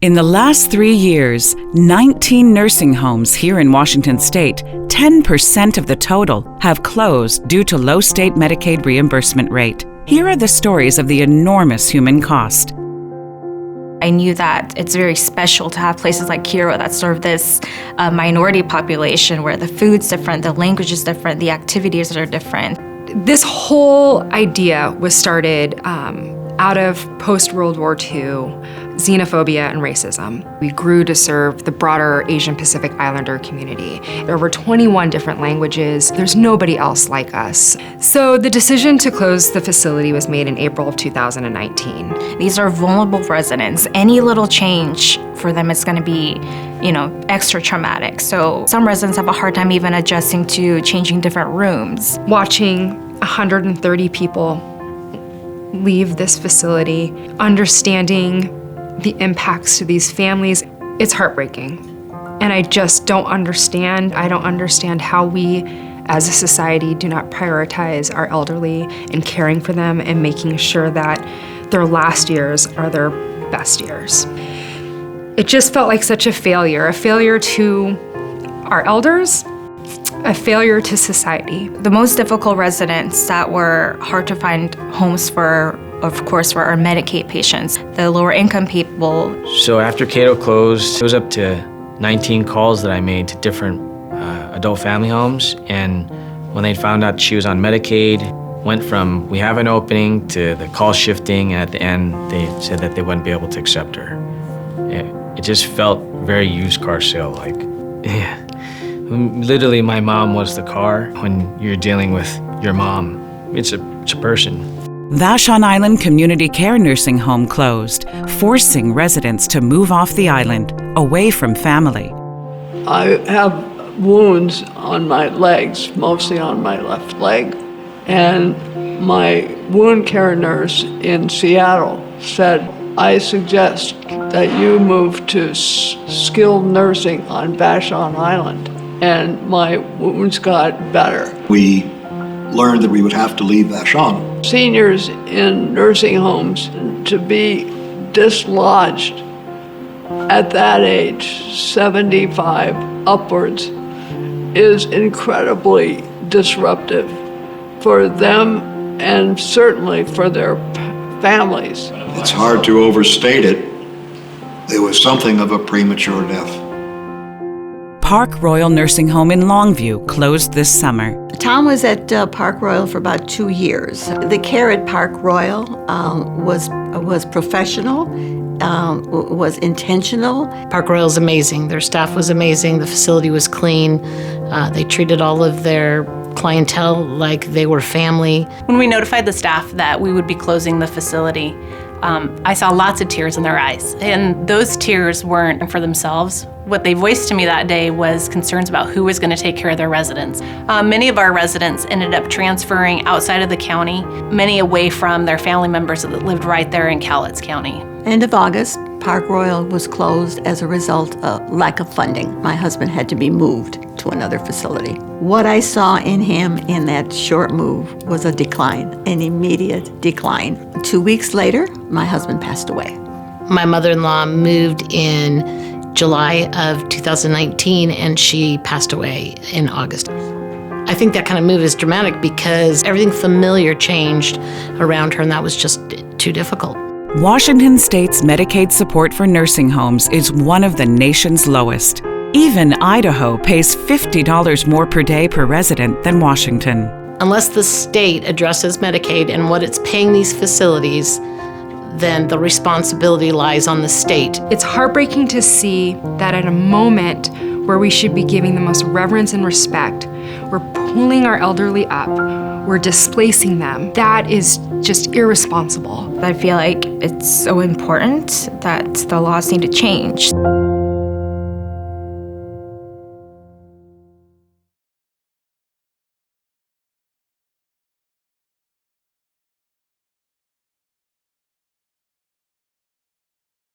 In the last 3 years, 19 nursing homes here in Washington state, 10% of the total, have closed due to low state Medicaid reimbursement rate. Here are the stories of the enormous human cost. I knew that it's very special to have places like Kiro that serve this minority population where the food's different, the language is different, the activities are different. This whole idea was started out of post-World War II xenophobia and racism. We grew to serve the broader Asian Pacific Islander community. There were 21 different languages. There's nobody else like us. So the decision to close the facility was made in April of 2019. These are vulnerable residents. Any little change for them is going to be, extra traumatic. So some residents have a hard time even adjusting to changing different rooms. Watching 130 people leave this facility, understanding the impacts to these families, it's heartbreaking. And I just don't understand. I don't understand how we, as a society, do not prioritize our elderly and caring for them and making sure that their last years are their best years. It just felt like such a failure to our elders, a failure to society. The most difficult residents that were hard to find homes for, of course, were our Medicaid patients, the lower income people. So after Cato closed, it was up to 19 calls that I made to different adult family homes. And when they found out she was on Medicaid, went from we have an opening to the call shifting, and at the end they said that they wouldn't be able to accept her. It just felt very used car sale like. Yeah. Literally, my mom was the car. When you're dealing with your mom, it's a person. Vashon Island Community Care Nursing Home closed, forcing residents to move off the island, away from family. I have wounds on my legs, mostly on my left leg, and my wound care nurse in Seattle said, I suggest that you move to skilled nursing on Vashon Island. And my wounds got better. We learned that we would have to leave Vashon. Seniors in nursing homes, to be dislodged at that age, 75 upwards, is incredibly disruptive for them and certainly for their families. It's hard to overstate it. It was something of a premature death. Park Royal Nursing Home in Longview closed this summer. Tom was at Park Royal for about 2 years. The care at Park Royal was professional, was intentional. Park Royal is amazing. Their staff was amazing. The facility was clean. They treated all of their clientele like they were family. When we notified the staff that we would be closing the facility, I saw lots of tears in their eyes, and those tears weren't for themselves. What they voiced to me that day was concerns about who was going to take care of their residents. Many of our residents ended up transferring outside of the county, many away from their family members that lived right there in Cowlitz County. End of August, Park Royal was closed as a result of lack of funding. My husband had to be moved to another facility. What I saw in him in that short move was a decline, an immediate decline. 2 weeks later, my husband passed away. My mother-in-law moved in July of 2019, and she passed away in August. I think that kind of move is dramatic because everything familiar changed around her, and that was just too difficult. Washington State's Medicaid support for nursing homes is one of the nation's lowest. Even Idaho pays $50 more per day per resident than Washington. Unless the state addresses Medicaid and what it's paying these facilities, then the responsibility lies on the state. It's heartbreaking to see that at a moment where we should be giving the most reverence and respect, we're pulling our elderly up, we're displacing them. That is just irresponsible. I feel like it's so important that the laws need to change.